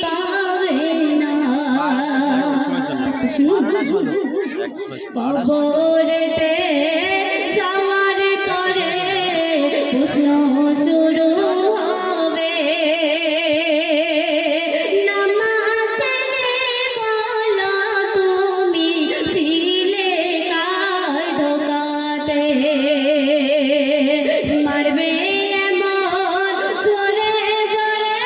পাবে না শুনুন কবরেতে যাওয়ার পরে প্রশ্ন শুরু হবে নামাজে বলো তুমি ছিলে কার ধোকাতে মারবে এমন জোরে জোরে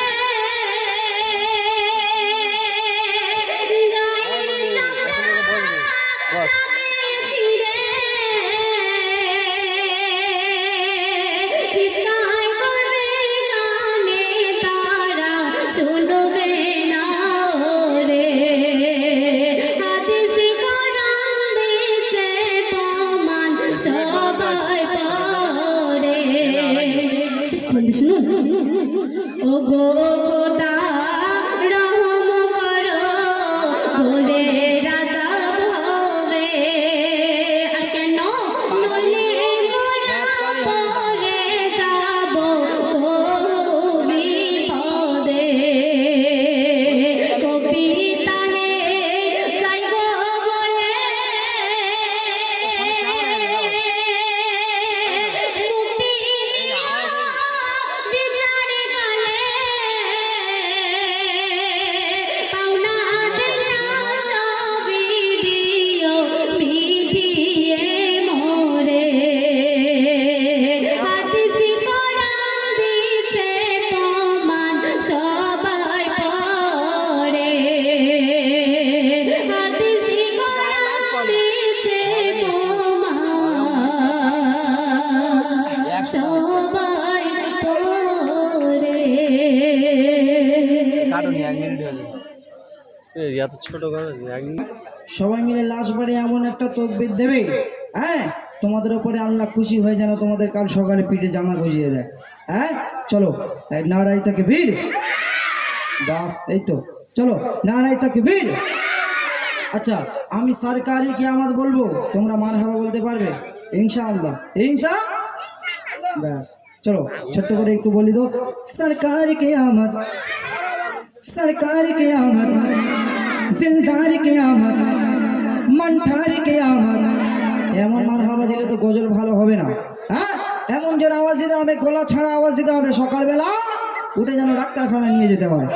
সবাই পরে শুনুন ও গো খোদা রহম করো ঘুরে রাজা হবে আর কেন নলে মোরা পরে যাব বিপদে কবিতাহে যাইব বলে সবাই পরে সবাই মিলে লাশ বাড়ি এমন একটা তকবীর দেবে, হ্যাঁ তোমাদের উপরে আল্লাহ খুশি হয়ে যেন তোমাদের কাল সকালে পিঠে জামা গজিয়ে দেয়। হ্যাঁ চলো নারাই তাকবীর, বাহ এই তো চলো নারাই তাকবীর। আচ্ছা আমি সরকারি কিয়ামত বলবো, তোমরা মারহাবা বলতে পারবে ইনশাআল্লাহ? ব্যাস চলো ছোট্ট করে একটু বলি তো, সরকার কিয়ামত, সরকার কিয়ামত, দিলদার কিয়ামত, মনঠার কিয়ামত। এমন মারহাবা দিলে তো গজল ভালো হবে না, হ্যাঁ এমন যেন আওয়াজ দিতে হবে, গলা ছাড়া আওয়াজ দিতে হবে, সকালবেলা উঠে যেন ডাক্তারখানায় নিয়ে যেতে হবে।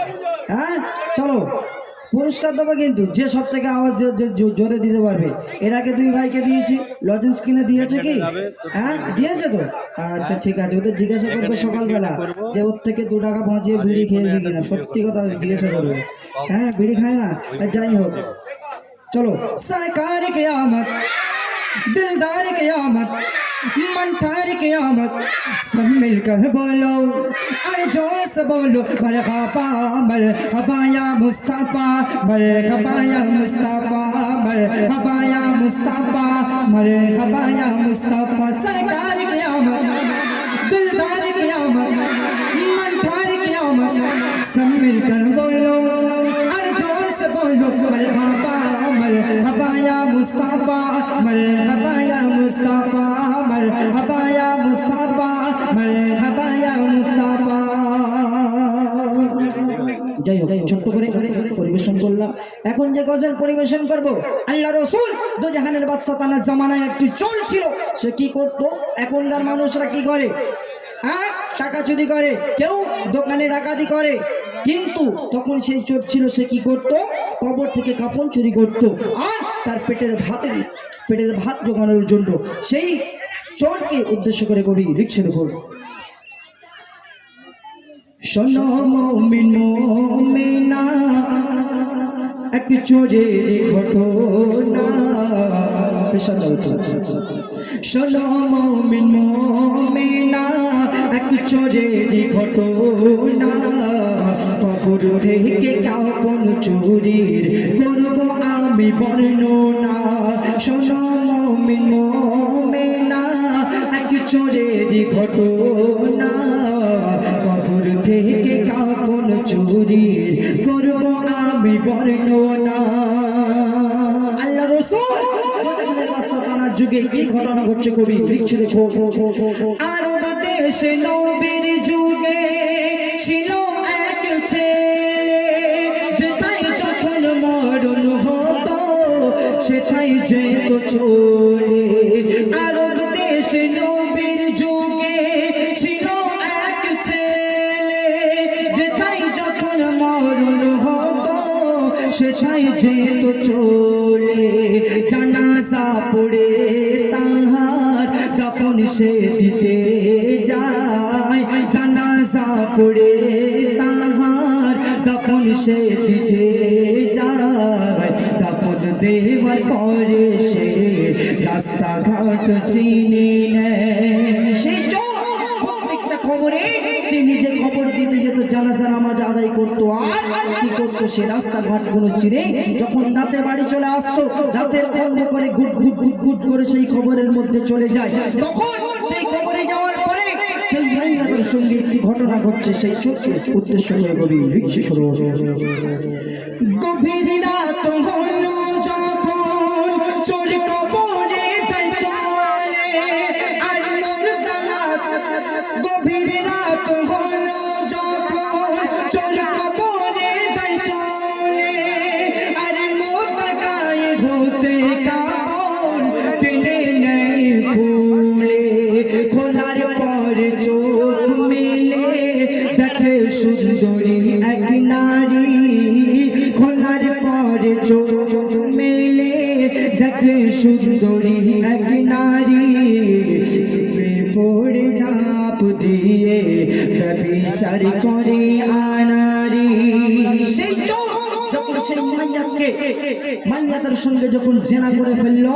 হ্যাঁ চলো পুরস্কার দেবো, কিন্তু যে সব থেকে আওয়াজ জোরে দিতে পারবে। এর আগে দুই ভাইকে দিয়েছি, লজেন্স কিনে দিয়েছে কি? হ্যাঁ দিয়েছে তো, আচ্ছা ঠিক আছে, ওদের জিজ্ঞাসা করবে সকালবেলা যে ওর থেকে 2 টাকা বাঁচিয়ে বিড়ি খেয়েছে কিনা, সত্যি কথা জিজ্ঞাসা করবে। হ্যাঁ বিড়ি খায় না, যাই হোক চলো সরকার কিয়ামত, दिलदार कियामत, मनठार कियामत, सब मिलकर बोलो अरे जोर से बोलो मरहबा मरहबा या मुस्तफा, मरहबा या मुस्तफा, मरहबा या मुस्तफा, मरहबा या मुस्तफा। सरकार कियामत, दिलदार कियामत, मनठार कियामत, सब मिलकर बोलो अरे जोर से बोलो मरहबा मरहबा या मुस्तफा, मरहबा या मुस्तफा, मरहबा या मुस्तफा, मरहबा या मुस्तफा। যাই হোক ছোট্ট করে পরিবেশন করলাম। এখন যে গজল পরিবেশন করব, আল্লাহ রাসূল দু জাহানের বাদশা তার জামানায় একটি চোর ছিল। সে কি করত? এখনকার মানুষরা কি করে? হ্যাঁ টাকা চুরি করে, কেউ দোকানে ডাকাতি করে, কিন্তু তখন সেই চোর ছিল, সে কি করত? কবর থেকে কাফন চুরি করত, আর তার পেটের ভাত জোগানোর জন্য সেই চোরকে উদ্দেশ্য করে কবি লিখছে, দেখুন শোনো মুমিন মুমিনা এক চোরের ঘটনা, শোনো মুমিন মুমিনা এক চোরের ঘটনা, কবর থেকে কাফন চুরির করব আমি বর্ণনা। শোনো মুমিন মুমিনা এক চোরের ঘটনা, কবর থেকে কাফন চুরির করব আমি বর্ণনা। আল্লাহ রাসূল যুগে কি ঘটনা ঘটছে কবি লিখছে, দেখো আরব দেশে নবীর যুগে ছিল এক ছেলে, সেটাই যেত চলে জানাজা পড়ে তাহার দাফন সে দিতে যায় জানাজা পড়ে তাহার দাফন সে দিতে যায় দাফন দেওয়ার পরে সে রাস্তাঘাট চিনি নেয় সেই প্রত্যেকটা খবরে সে নিজে খবর দিতে যেত জানাজা নামাজ আদায় করতো আর কি করতো সে রাস্তাঘাট গুলো চিনে যখন রাতে বাড়ি চলে আসতো রাতের অন্ধ করে গুট গুট গুট গুট করে সেই খবরের মধ্যে চলে যায় তখন সেই খবরে যাওয়ার পরে সেই মাইয়াদের সঙ্গে একটি ঘটনা ঘটছে সেই ছোট্ট উদ্দেশ্য হয়ে গভীর লিখছে শুরু গভীর রাত হলো যখন চোর কবরে যায় চলে আর মোর তালাশ গভীর রাত হলো যখন চোর কবরে যায় চলে আর মোর গায়ে হতে কাপড় টেনে নেই খুলে খোলার পর চোখ মেলে দেখে সুন্দরী এক নারী খোলার পর চোখ মেলে দেখে সুন্দরী এক নারী পড়ে ঝাঁপ দিয়ে ব্যভিচার করে আনারি সেই যখন সেই মাইয়াদের সঙ্গে যখন জেনা করে ফেললো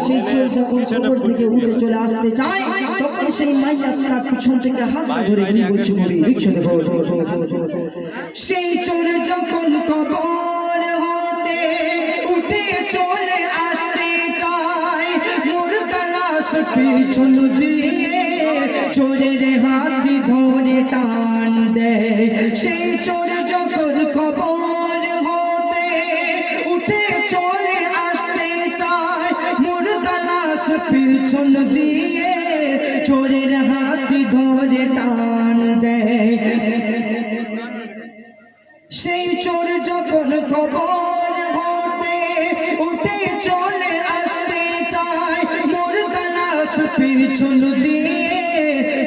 সেই চোর যখন কবর থেকে উঠে চলে আসতে চায় তখন সেই মাইয়া তার পিছন থেকে হাতটা ধরে কি বলছে বলি লিখছে দেখো সেই চোর যখন কবর হতে উঠে চলে আসতে চায় মোর তালাশ পিছন দিয়ে চোরের হাত ধরে টান দেয় সেই চোর যখন কবর হতে উঠে চলে আসতে চায় মোর তালাশ পিছন দিয়ে চোরের হাত ধরে টান দেয় সেই চোর যখন কবর হতে উঠে চলে আসতে চায় মোর তালাশ পিছন দিয়ে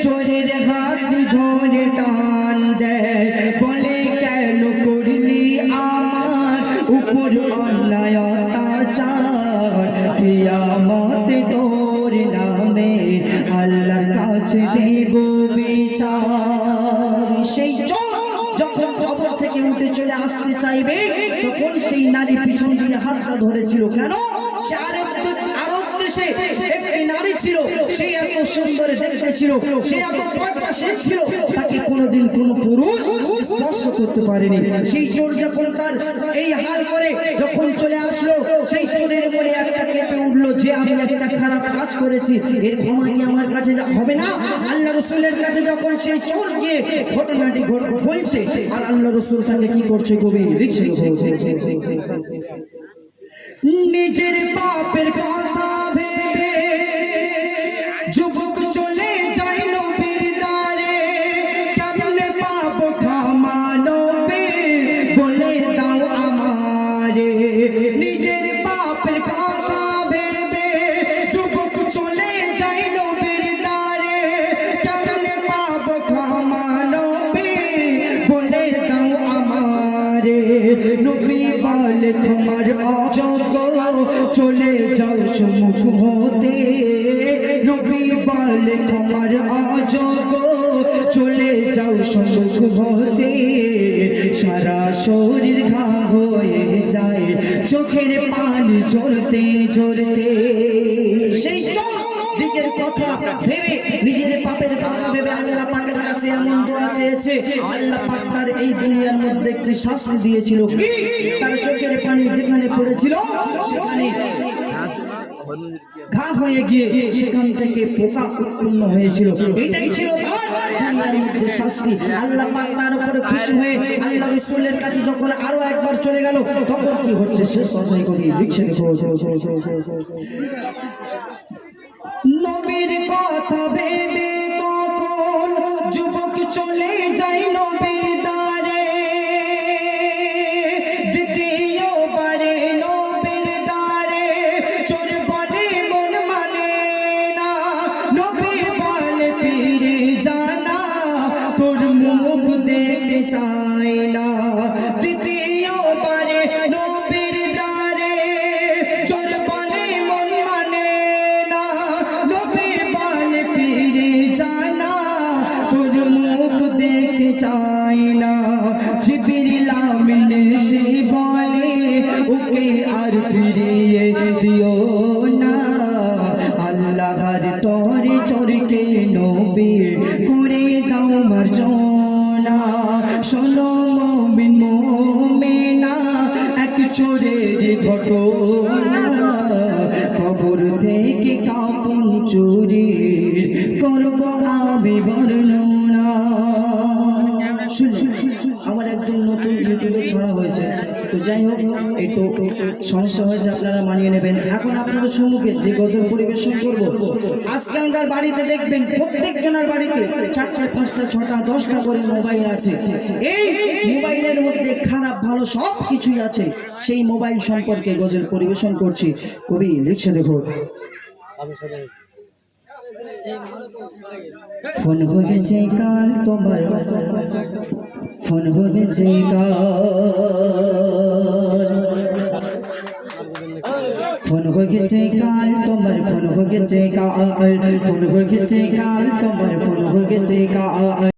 চোরের হাত ধরে টান দেয় বলে কেন করলি আমার উপর অন্যায় অত্যাচার কিয়ামত তোর নামে আল্লাহর কাছে দেব বিচার সেই যখন কবর থেকে উঠে চলে আসতে চাইবে তখন সেই নারী পিছন দিয়ে হাতটা ধরেছিল কেন সে আরব দেশে একটি নারী ছিল সে এত সুন্দর দেখতে ছিল সে এত পর্দাশীল ছিল তাকে কোনোদিন কোনো পুরুষ স্পর্শ করতে পারেনি সেই চোর যখন তার এই হাল করে যখন চলে আসলো সেই চোরের মনে একটা কেঁপে উঠলো যে আমি একটা খারাপ কাজ করেছি এর ক্ষমা কি আমার কাছে হবে না আল্লাহ রাসূলের কাছে যখন সেই চোর গিয়ে ঘটনাটি বলছে আর আল্লাহ রাসূল তাকে কি করছে গভীর লিখছে নিজের পাপের কথা ভেবে যুবক চলে যায় নবীর দ্বারে কেমনে পাপ ক্ষমা নবী বলে দাও আমারে নিজের পাপের কথা ভেবে যুবক চলে যায় নবীর দ্বারে কেমনে পাপ ক্ষমা নবী বলে দাও আমারে নবী বলে তোমার অযোগ্য চলে যাও সম্মুখ হতে নবী বলে তোমার অযোগ্য চলে যাও সম্মুখ হতে সারা শরীর ঘা হয়ে যায় চোখের পানি ঝরতে ঝরতে সেই নিজের কথা ভেবে নিজের পাপের কথা ভেবে আল্লাহ পাকের কাছে এমন দোয়া চেয়েছে আল্লাহ পাক তার এই দুনিয়ার মধ্যে একটি শাস্তি দিয়েছিল কি তার চোখের পানি যেখানে পড়েছিল সেখানে ঘা হয়ে গিয়ে সেখান থেকে পোকা উৎপন্ন হয়েছিল এটাই ছিল দুনিয়ার মধ্যে শাস্তি আল্লাহ পাক তার উপরে খুশি হয়ে আল্লাহ রাসূলের কাছে যখন আরো একবার চলে গেল তখন কি হচ্ছে শেষ কথাই করি লিখছে নবীর কথা ভেবে তখন যুবক চলে যায় নবীর দ্বারে দ্বিতীয়বারে নবীর দ্বারে চোর বলে মন মানে না নবী বলে ফিরে জানা তোর মুখ দেখতে চায় না দ্বিতীয়বারে ঘটনা, কবর থেকে কাফন চুরির করব আমি বর্ণনা। আমার একদম নতুন ইউটিউবে ছড়া হয়েছে, তো যাই হোক একটু সমস্যা হয়েছে, আপনারা মানিয়ে নেবেন। এখন আপনাদের সম্মুখে যে গজল পরিবেশন করব, আজকালকার বাড়িতে দেখবেন প্রত্যেকজনের বাড়িতে 4টা 5টা 6টা 10টা করে মোবাইল আছে। এই মোবাইলের মধ্যে খারাপ ভালো সব কিছুই আছে। সেই মোবাইল সম্পর্কে গজল পরিবেশন করছি। কবি লিখছে, দেখো। ফোন হয়েছে কাল তোমার, ফোন হয়েছে কাল, ফোন হয়েছে কাল তোমার, ফোন হয়েছে কাল, ফোন হয়েছে কাল তোমার, ফোন হয়েছে কাল।